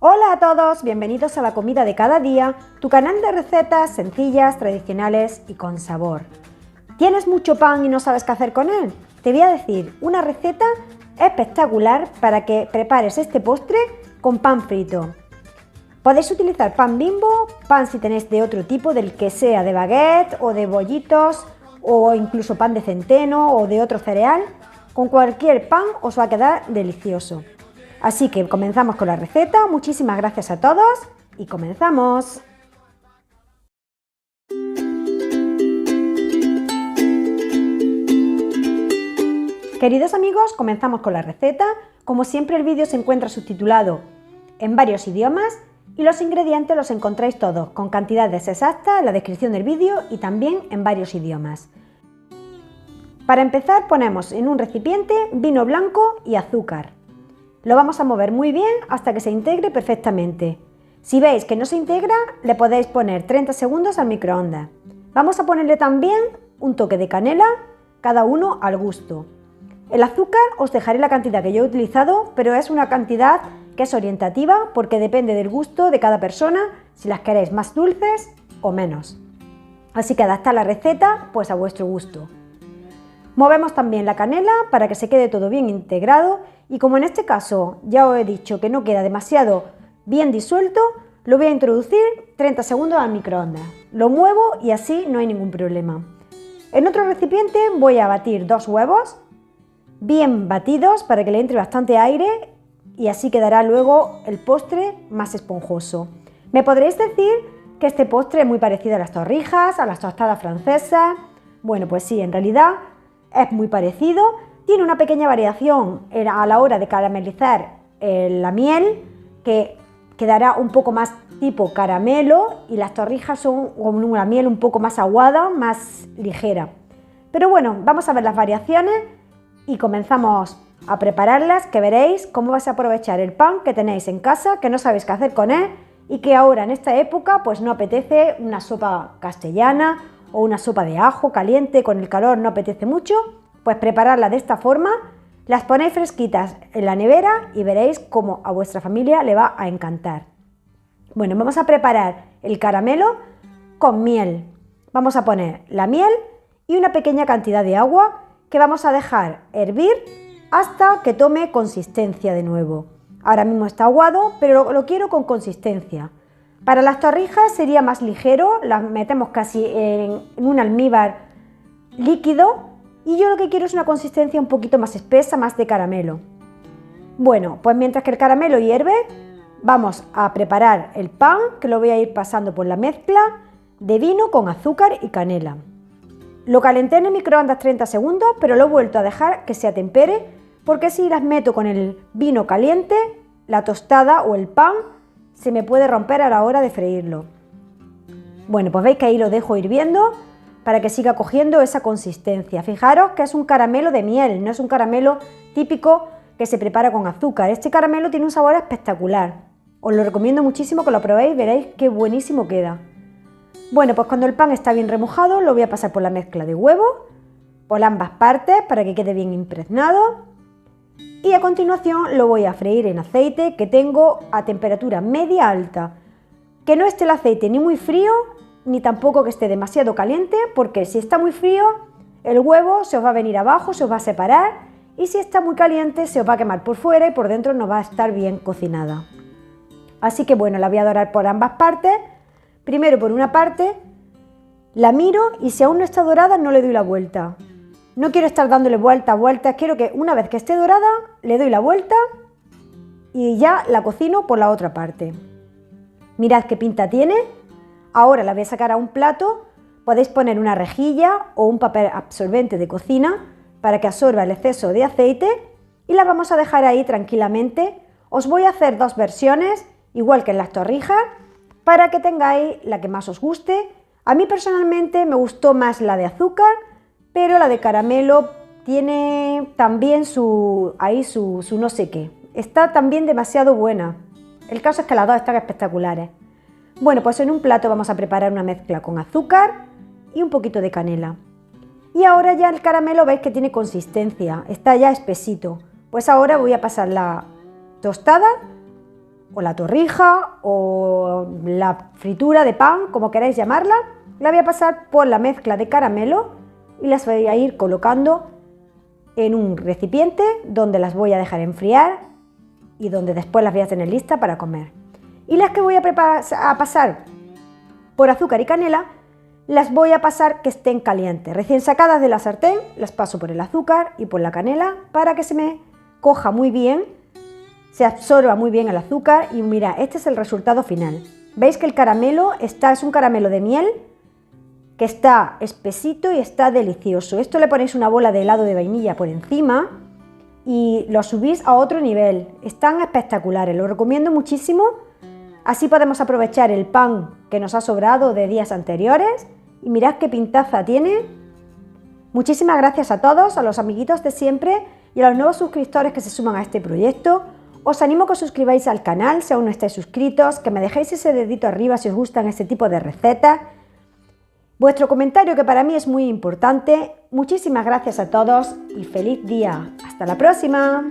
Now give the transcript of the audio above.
Hola a todos, bienvenidos a la comida de cada día, tu canal de recetas sencillas, tradicionales y con sabor. ¿Tienes mucho pan y no sabes qué hacer con él? Te voy a decir una receta espectacular para que prepares este postre con pan frito. Podéis utilizar pan Bimbo, pan si tenéis de otro tipo, del que sea de baguette o de bollitos o incluso pan de centeno o de otro cereal. Con cualquier pan os va a quedar delicioso. Así que comenzamos con la receta. Muchísimas gracias a todos y comenzamos. Queridos amigos, comenzamos con la receta. Como siempre, el vídeo se encuentra subtitulado en varios idiomas y los ingredientes los encontráis todos con cantidades exactas en la descripción del vídeo y también en varios idiomas. Para empezar, ponemos en un recipiente vino blanco y azúcar. Lo vamos a mover muy bien hasta que se integre perfectamente. Si veis que no se integra, le podéis poner 30 segundos al microondas. Vamos a ponerle también un toque de canela, cada uno al gusto. El azúcar os dejaré la cantidad que yo he utilizado, pero es una cantidad que es orientativa porque depende del gusto de cada persona, si las queréis más dulces o menos. Así que adaptad la receta pues a vuestro gusto. Movemos también la canela para que se quede todo bien integrado y como en este caso ya os he dicho que no queda demasiado bien disuelto, lo voy a introducir 30 segundos al microondas. Lo muevo y así no hay ningún problema. En otro recipiente voy a batir 2 huevos bien batidos para que le entre bastante aire y así quedará luego el postre más esponjoso. Me podréis decir que este postre es muy parecido a las torrijas, a las tostadas francesas. Bueno, pues sí, en realidad es muy parecido, tiene una pequeña variación a la hora de caramelizar la miel, que quedará un poco más tipo caramelo y las torrijas son con una miel un poco más aguada, más ligera. Pero bueno, vamos a ver las variaciones y comenzamos a prepararlas, que veréis cómo vais a aprovechar el pan que tenéis en casa, que no sabéis qué hacer con él y que ahora en esta época pues no apetece una sopa castellana o una sopa de ajo caliente, con el calor no apetece mucho, pues prepararla de esta forma, las ponéis fresquitas en la nevera y veréis cómo a vuestra familia le va a encantar. Bueno, vamos a preparar el caramelo con miel. Vamos a poner la miel y una pequeña cantidad de agua que vamos a dejar hervir hasta que tome consistencia de nuevo. Ahora mismo está aguado, pero lo quiero con consistencia. Para las torrijas sería más ligero, las metemos casi en un almíbar líquido y yo lo que quiero es una consistencia un poquito más espesa, más de caramelo. Bueno, pues mientras que el caramelo hierve, vamos a preparar el pan, que lo voy a ir pasando por la mezcla de vino con azúcar y canela. Lo calenté en el microondas 30 segundos, pero lo he vuelto a dejar que se atempere, porque si las meto con el vino caliente, la tostada o el pan se me puede romper a la hora de freírlo. Bueno, pues veis que ahí lo dejo hirviendo para que siga cogiendo esa consistencia. Fijaros que es un caramelo de miel, no es un caramelo típico que se prepara con azúcar. Este caramelo tiene un sabor espectacular. Os lo recomiendo muchísimo que lo probéis, veréis qué buenísimo queda. Bueno, pues cuando el pan está bien remojado, lo voy a pasar por la mezcla de huevo, por ambas partes para que quede bien impregnado. Y a continuación lo voy a freír en aceite que tengo a temperatura media alta. Que no esté el aceite ni muy frío ni tampoco que esté demasiado caliente, porque si está muy frío el huevo se os va a venir abajo, se os va a separar, y si está muy caliente se os va a quemar por fuera y por dentro no va a estar bien cocinada. Así que bueno, la voy a dorar por ambas partes. Primero por una parte, la miro y si aún no está dorada no le doy la vuelta. No quiero estar dándole vueltas, quiero que una vez que esté dorada le doy la vuelta y ya la cocino por la otra parte. Mirad qué pinta tiene. Ahora la voy a sacar a un plato, podéis poner una rejilla o un papel absorbente de cocina para que absorba el exceso de aceite y la vamos a dejar ahí tranquilamente. Os voy a hacer 2 versiones, igual que en las torrijas, para que tengáis la que más os guste. A mí personalmente me gustó más la de azúcar, pero la de caramelo tiene también su no sé qué. Está también demasiado buena. El caso es que las dos están espectaculares. Bueno, pues en un plato vamos a preparar una mezcla con azúcar y un poquito de canela. Y ahora ya el caramelo veis que tiene consistencia, está ya espesito. Pues ahora voy a pasar la tostada o la torrija o la fritura de pan, como queráis llamarla, la voy a pasar por la mezcla de caramelo y las voy a ir colocando en un recipiente donde las voy a dejar enfriar y donde después las voy a tener listas para comer. Y las que voy a pasar por azúcar y canela, las voy a pasar que estén calientes. Recién sacadas de la sartén, las paso por el azúcar y por la canela para que se me coja muy bien, se absorba muy bien el azúcar y mira, este es el resultado final. ¿Veis que el caramelo es un caramelo de miel que está espesito y está delicioso? Esto le ponéis una bola de helado de vainilla por encima y lo subís a otro nivel. Están espectaculares, lo recomiendo muchísimo. Así podemos aprovechar el pan que nos ha sobrado de días anteriores y mirad qué pintaza tiene. Muchísimas gracias a todos, a los amiguitos de siempre y a los nuevos suscriptores que se suman a este proyecto. Os animo a que os suscribáis al canal si aún no estáis suscritos, que me dejéis ese dedito arriba si os gustan este tipo de recetas. Vuestro comentario, que para mí es muy importante. Muchísimas gracias a todos y feliz día. ¡Hasta la próxima!